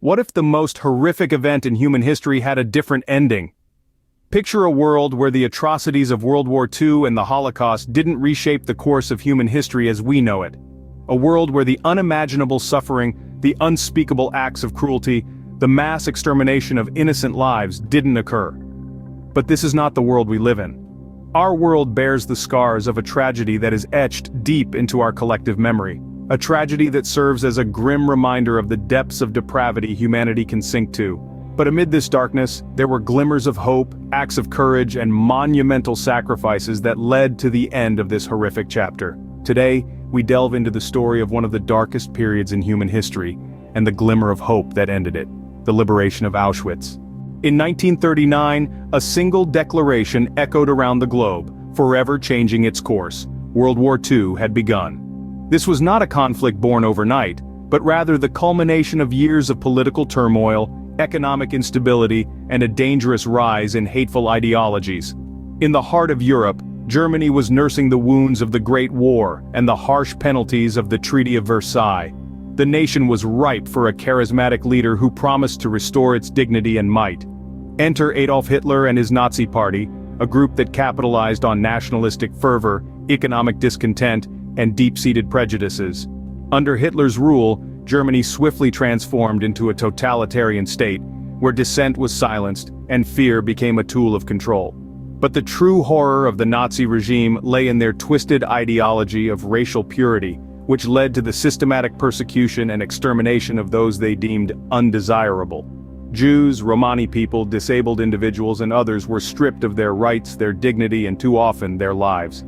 What if the most horrific event in human history had a different ending? Picture a world where the atrocities of World War II and the Holocaust didn't reshape the course of human history as we know it. A world where the unimaginable suffering, the unspeakable acts of cruelty, the mass extermination of innocent lives didn't occur. But this is not the world we live in. Our world bears the scars of a tragedy that is etched deep into our collective memory. A tragedy that serves as a grim reminder of the depths of depravity humanity can sink to. But amid this darkness, there were glimmers of hope, acts of courage, and monumental sacrifices that led to the end of this horrific chapter. Today, we delve into the story of one of the darkest periods in human history, and the glimmer of hope that ended it: the liberation of Auschwitz. In 1939, a single declaration echoed around the globe, forever changing its course. World War II had begun. This was not a conflict born overnight, but rather the culmination of years of political turmoil, economic instability, and a dangerous rise in hateful ideologies. In the heart of Europe, Germany was nursing the wounds of the Great War and the harsh penalties of the Treaty of Versailles. The nation was ripe for a charismatic leader who promised to restore its dignity and might. Enter Adolf Hitler and his Nazi Party, a group that capitalized on nationalistic fervor, economic discontent, and deep-seated prejudices. Under Hitler's rule, Germany swiftly transformed into a totalitarian state, where dissent was silenced and fear became a tool of control. But the true horror of the Nazi regime lay in their twisted ideology of racial purity, which led to the systematic persecution and extermination of those they deemed undesirable. Jews, Romani people, disabled individuals, and others were stripped of their rights, their dignity, and too often their lives.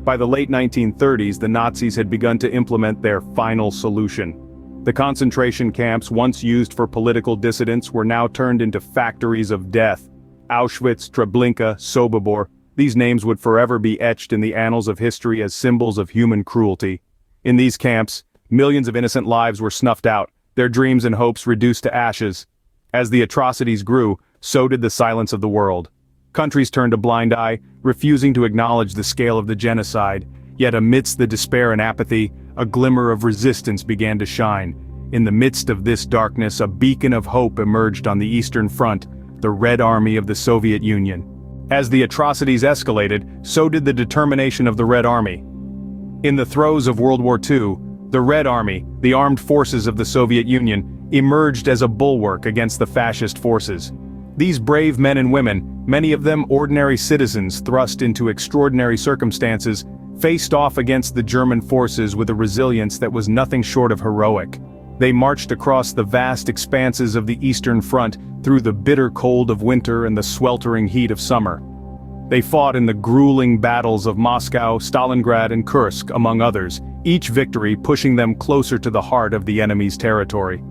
By the late 1930s, the Nazis had begun to implement their final solution. The concentration camps once used for political dissidents were now turned into factories of death. Auschwitz, Treblinka, Sobibor, these names would forever be etched in the annals of history as symbols of human cruelty. In these camps, millions of innocent lives were snuffed out, their dreams and hopes reduced to ashes. As the atrocities grew, so did the silence of the world. Countries turned a blind eye, refusing to acknowledge the scale of the genocide, yet amidst the despair and apathy, a glimmer of resistance began to shine. In the midst of this darkness, a beacon of hope emerged on the Eastern Front, the Red Army of the Soviet Union. As the atrocities escalated, so did the determination of the Red Army. In the throes of World War II, the Red Army, the armed forces of the Soviet Union, emerged as a bulwark against the fascist forces. These brave men and women, many of them ordinary citizens thrust into extraordinary circumstances, faced off against the German forces with a resilience that was nothing short of heroic. They marched across the vast expanses of the Eastern Front through the bitter cold of winter and the sweltering heat of summer. They fought in the grueling battles of Moscow, Stalingrad, and Kursk, among others, each victory pushing them closer to the heart of the enemy's territory.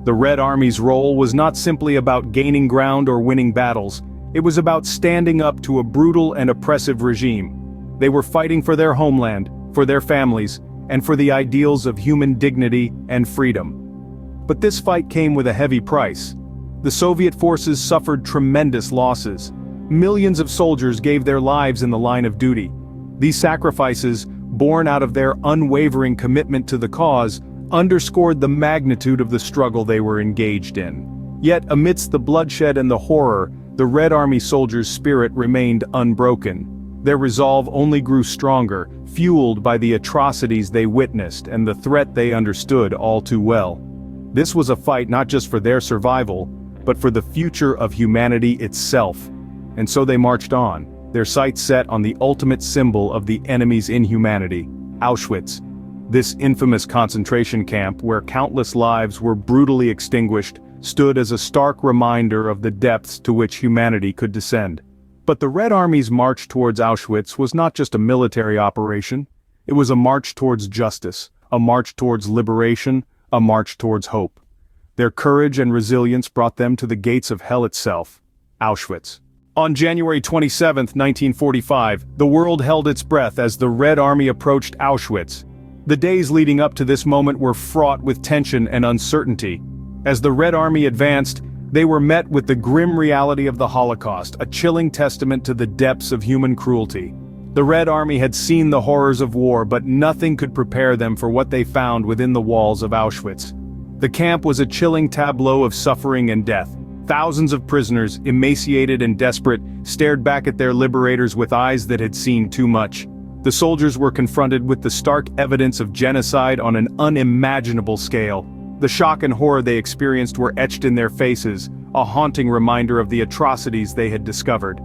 The Red Army's role was not simply about gaining ground or winning battles, it was about standing up to a brutal and oppressive regime. They were fighting for their homeland, for their families, and for the ideals of human dignity and freedom. But this fight came with a heavy price. The Soviet forces suffered tremendous losses. Millions of soldiers gave their lives in the line of duty. These sacrifices, born out of their unwavering commitment to the cause, underscored the magnitude of the struggle they were engaged in. Yet amidst the bloodshed and the horror, the Red Army soldiers' spirit remained unbroken. Their resolve only grew stronger, fueled by the atrocities they witnessed and the threat they understood all too well. This was a fight not just for their survival, but for the future of humanity itself. And so they marched on, their sights set on the ultimate symbol of the enemy's inhumanity, Auschwitz. This infamous concentration camp, where countless lives were brutally extinguished, stood as a stark reminder of the depths to which humanity could descend. But the Red Army's march towards Auschwitz was not just a military operation, it was a march towards justice, a march towards liberation, a march towards hope. Their courage and resilience brought them to the gates of hell itself, Auschwitz. On January 27, 1945, the world held its breath as the Red Army approached Auschwitz. The days leading up to this moment were fraught with tension and uncertainty. As the Red Army advanced, they were met with the grim reality of the Holocaust, a chilling testament to the depths of human cruelty. The Red Army had seen the horrors of war, but nothing could prepare them for what they found within the walls of Auschwitz. The camp was a chilling tableau of suffering and death. Thousands of prisoners, emaciated and desperate, stared back at their liberators with eyes that had seen too much. The soldiers were confronted with the stark evidence of genocide on an unimaginable scale. The shock and horror they experienced were etched in their faces, a haunting reminder of the atrocities they had discovered.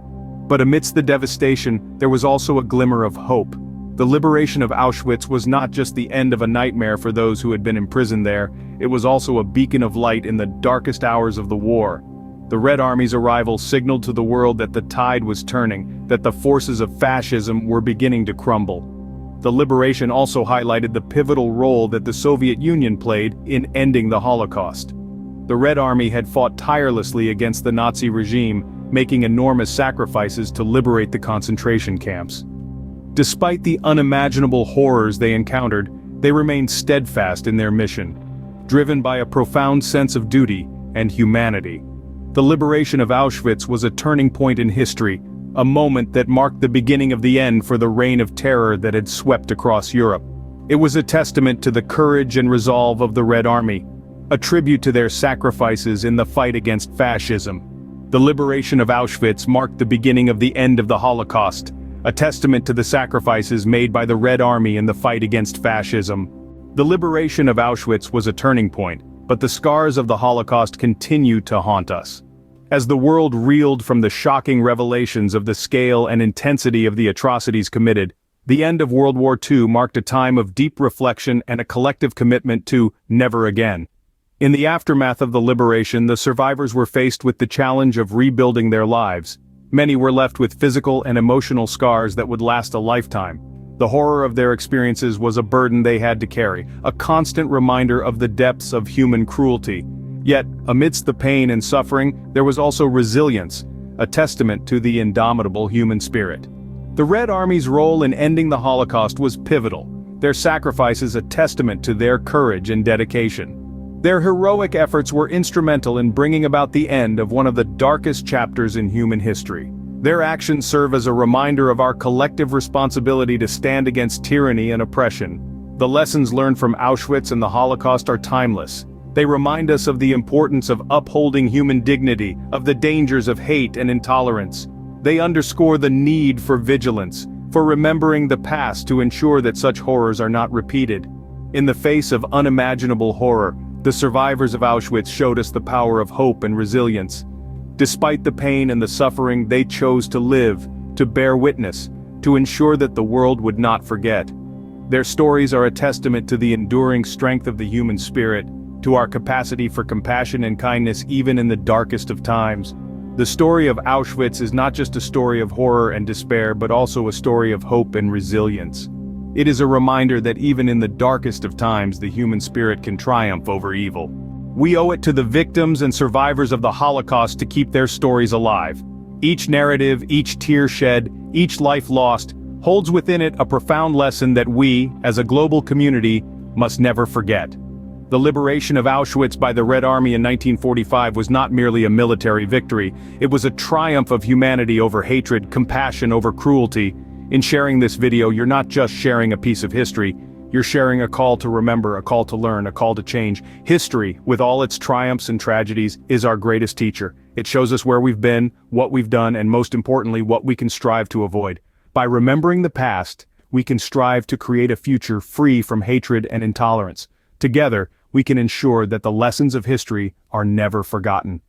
But amidst the devastation, there was also a glimmer of hope. The liberation of Auschwitz was not just the end of a nightmare for those who had been imprisoned there, it was also a beacon of light in the darkest hours of the war. The Red Army's arrival signaled to the world that the tide was turning, that the forces of fascism were beginning to crumble. The liberation also highlighted the pivotal role that the Soviet Union played in ending the Holocaust. The Red Army had fought tirelessly against the Nazi regime, making enormous sacrifices to liberate the concentration camps. Despite the unimaginable horrors they encountered, they remained steadfast in their mission, driven by a profound sense of duty and humanity. The liberation of Auschwitz was a turning point in history, a moment that marked the beginning of the end for the reign of terror that had swept across Europe. It was a testament to the courage and resolve of the Red Army, a tribute to their sacrifices in the fight against fascism. The liberation of Auschwitz marked the beginning of the end of the Holocaust, a testament to the sacrifices made by the Red Army in the fight against fascism. The liberation of Auschwitz was a turning point, but the scars of the Holocaust continue to haunt us. As the world reeled from the shocking revelations of the scale and intensity of the atrocities committed, the end of World War II marked a time of deep reflection and a collective commitment to never again. In the aftermath of the liberation, the survivors were faced with the challenge of rebuilding their lives. Many were left with physical and emotional scars that would last a lifetime. The horror of their experiences was a burden they had to carry, a constant reminder of the depths of human cruelty. Yet, amidst the pain and suffering, there was also resilience, a testament to the indomitable human spirit. The Red Army's role in ending the Holocaust was pivotal, their sacrifices a testament to their courage and dedication. Their heroic efforts were instrumental in bringing about the end of one of the darkest chapters in human history. Their actions serve as a reminder of our collective responsibility to stand against tyranny and oppression. The lessons learned from Auschwitz and the Holocaust are timeless. They remind us of the importance of upholding human dignity, of the dangers of hate and intolerance. They underscore the need for vigilance, for remembering the past to ensure that such horrors are not repeated. In the face of unimaginable horror, the survivors of Auschwitz showed us the power of hope and resilience. Despite the pain and the suffering, they chose to live, to bear witness, to ensure that the world would not forget. Their stories are a testament to the enduring strength of the human spirit, to our capacity for compassion and kindness even in the darkest of times. The story of Auschwitz is not just a story of horror and despair, but also a story of hope and resilience. It is a reminder that even in the darkest of times, the human spirit can triumph over evil. We owe it to the victims and survivors of the Holocaust to keep their stories alive. Each narrative, each tear shed, each life lost, holds within it a profound lesson that we, as a global community, must never forget. The liberation of Auschwitz by the Red Army in 1945 was not merely a military victory, it was a triumph of humanity over hatred, compassion over cruelty. In sharing this video, you're not just sharing a piece of history, you're sharing a call to remember, a call to learn, a call to change. History, with all its triumphs and tragedies, is our greatest teacher. It shows us where we've been, what we've done, and most importantly, what we can strive to avoid. By remembering the past, we can strive to create a future free from hatred and intolerance. Together, we can ensure that the lessons of history are never forgotten.